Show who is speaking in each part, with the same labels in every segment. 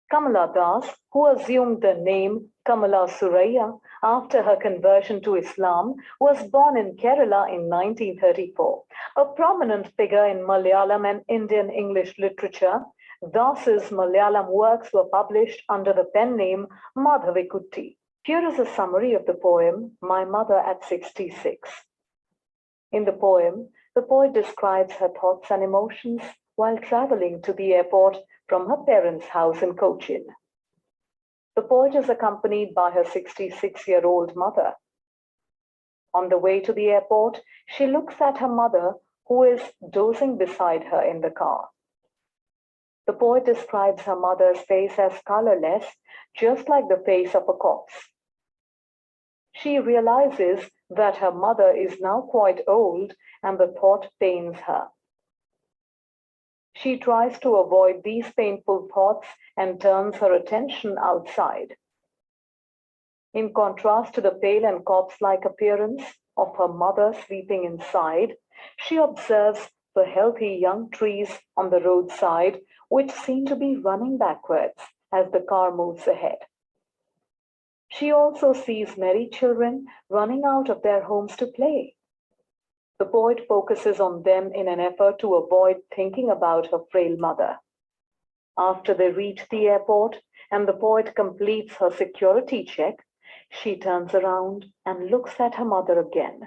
Speaker 1: Kamala Das, who assumed the name Kamala Suraya after her conversion to Islam, was born in Kerala in 1934. A prominent figure in Malayalam and Indian English literature, Das's Malayalam works were published under the pen name Madhavikutty. Here is a summary of the poem, My Mother at 66. In the poem, the poet describes her thoughts and emotions while traveling to the airport from her parents' house in Cochin. The poet is accompanied by her 66-year-old mother. On the way to the airport, she looks at her mother, who is dozing beside her in the car. The poet describes her mother's face as colorless, just like the face of a corpse. She realizes that her mother is now quite old, and the thought pains her. She tries to avoid these painful thoughts and turns her attention outside. In contrast to the pale and corpse-like appearance of her mother sleeping inside, she observes the healthy young trees on the roadside, which seem to be running backwards as the car moves ahead. She also sees merry children running out of their homes to play. The poet focuses on them in an effort to avoid thinking about her frail mother. After they reach the airport and the poet completes her security check, she turns around and looks at her mother again.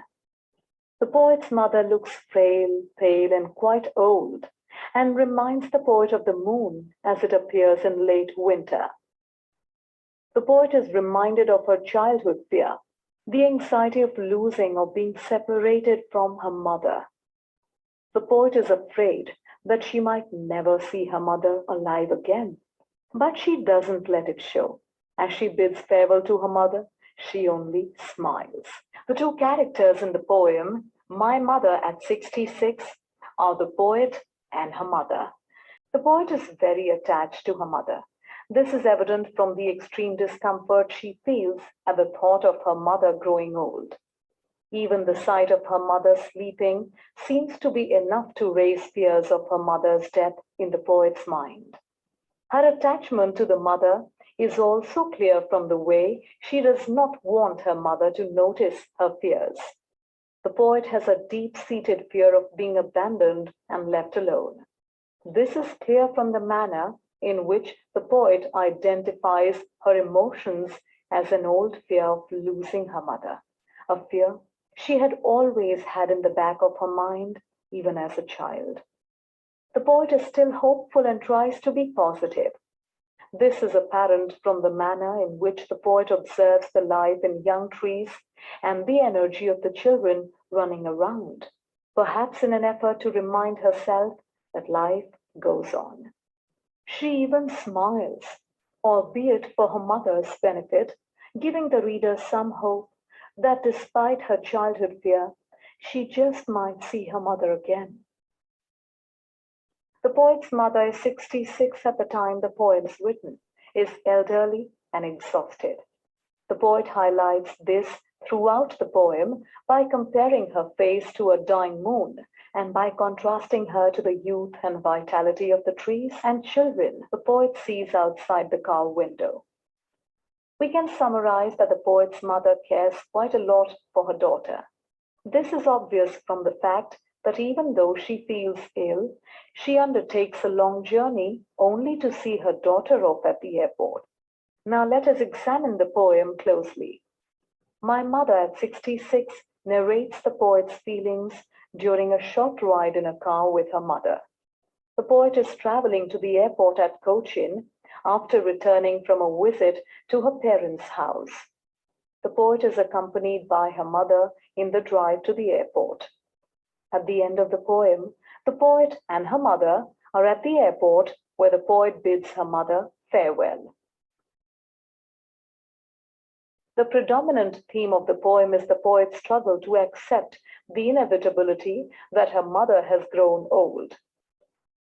Speaker 1: The poet's mother looks frail, pale, and quite old, and reminds the poet of the moon as it appears in late winter. The poet is reminded of her childhood fear, the anxiety of losing or being separated from her mother. The poet is afraid that she might never see her mother alive again, but she doesn't let it show. As she bids farewell to her mother, she only smiles. The two characters in the poem, My Mother at 66, are the poet and her mother. The poet is very attached to her mother. This is evident from the extreme discomfort she feels at the thought of her mother growing old. Even the sight of her mother sleeping seems to be enough to raise fears of her mother's death in the poet's mind. Her attachment to the mother is also clear from the way she does not want her mother to notice her fears. The poet has a deep-seated fear of being abandoned and left alone. This is clear from the manner in which the poet identifies her emotions as an old fear of losing her mother, a fear she had always had in the back of her mind, even as a child. The poet is still hopeful and tries to be positive. This is apparent from the manner in which the poet observes the life in young trees and the energy of the children running around, perhaps in an effort to remind herself that life goes on. She even smiles, albeit for her mother's benefit, giving the reader some hope that despite her childhood fear, she just might see her mother again. The poet's mother is 66 at the time the poem is written, is elderly and exhausted. The poet highlights this throughout the poem by comparing her face to a dying moon and by contrasting her to the youth and vitality of the trees and children the poet sees outside the car window. We can summarize that the poet's mother cares quite a lot for her daughter. This is obvious from the fact that even though she feels ill, she undertakes a long journey only to see her daughter off at the airport. Now let us examine the poem closely. My Mother at 66 narrates the poet's feelings during a short ride in a car with her mother. The poet is traveling to the airport at Cochin after returning from a visit to her parents' house. The poet is accompanied by her mother in the drive to the airport. At the end of the poem, the poet and her mother are at the airport where the poet bids her mother farewell. The predominant theme of the poem is the poet's struggle to accept the inevitability that her mother has grown old.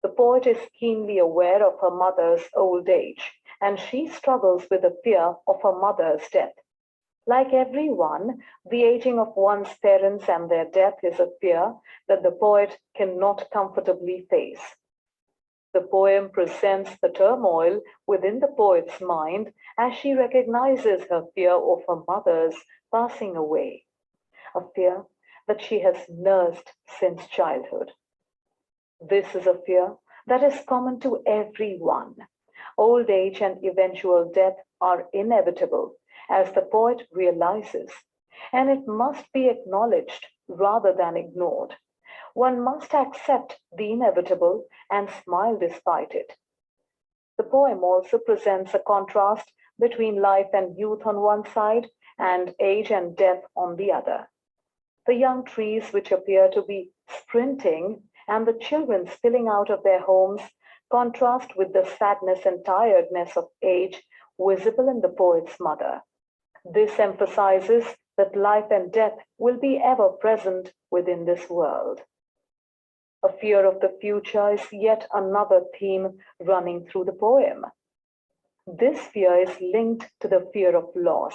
Speaker 1: The poet is keenly aware of her mother's old age, and she struggles with the fear of her mother's death. Like everyone, the aging of one's parents and their death is a fear that the poet cannot comfortably face. The poem presents the turmoil within the poet's mind as she recognizes her fear of her mother's passing away, a fear that she has nursed since childhood. This is a fear that is common to everyone. Old age and eventual death are inevitable, as the poet realizes, and it must be acknowledged rather than ignored. One must accept the inevitable and smile despite it. The poem also presents a contrast between life and youth on one side and age and death on the other. The young trees, which appear to be sprinting, and the children spilling out of their homes contrast with the sadness and tiredness of age visible in the poet's mother. This emphasizes that life and death will be ever present within this world. A fear of the future is yet another theme running through the poem. This fear is linked to the fear of loss,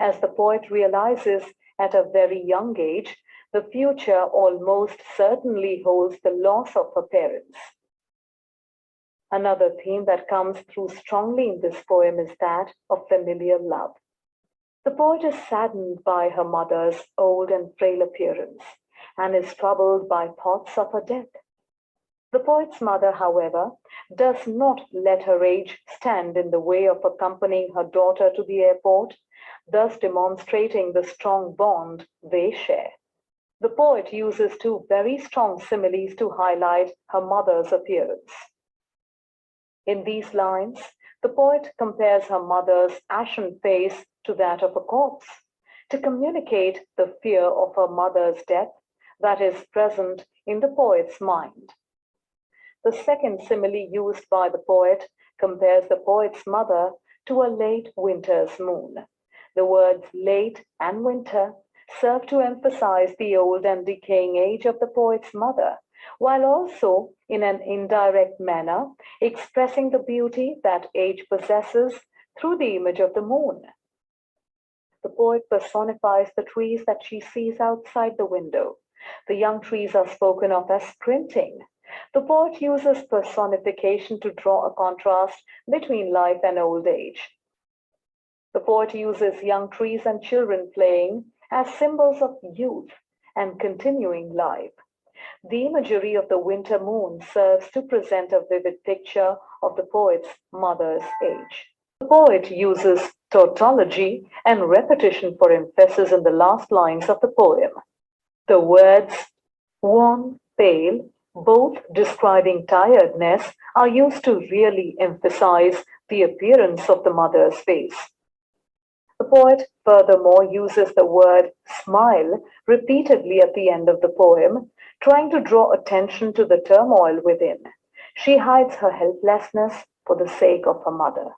Speaker 1: as the poet realizes at a very young age the future almost certainly holds the loss of her parents. Another theme that comes through strongly in this poem is that of familiar love. The poet is saddened by her mother's old and frail appearance and is troubled by thoughts of her death. The poet's mother, however, does not let her age stand in the way of accompanying her daughter to the airport, thus demonstrating the strong bond they share. The poet uses two very strong similes to highlight her mother's appearance. In these lines, the poet compares her mother's ashen face to that of a corpse to communicate the fear of her mother's death that is present in the poet's mind. The second simile used by the poet compares the poet's mother to a late winter's moon. The words late and winter serve to emphasize the old and decaying age of the poet's mother, while also, in an indirect manner, expressing the beauty that age possesses through the image of the moon. The poet personifies the trees that she sees outside the window. The young trees are spoken of as sprinting. The poet uses personification to draw a contrast between life and old age. The poet uses young trees and children playing as symbols of youth and continuing life. The imagery of the winter moon serves to present a vivid picture of the poet's mother's age. The poet uses tautology and repetition for emphasis in the last lines of the poem. The words wan, pale, both describing tiredness, are used to really emphasize the appearance of the mother's face. The poet furthermore uses the word smile repeatedly at the end of the poem, trying to draw attention to the turmoil within. She hides her helplessness for the sake of her mother.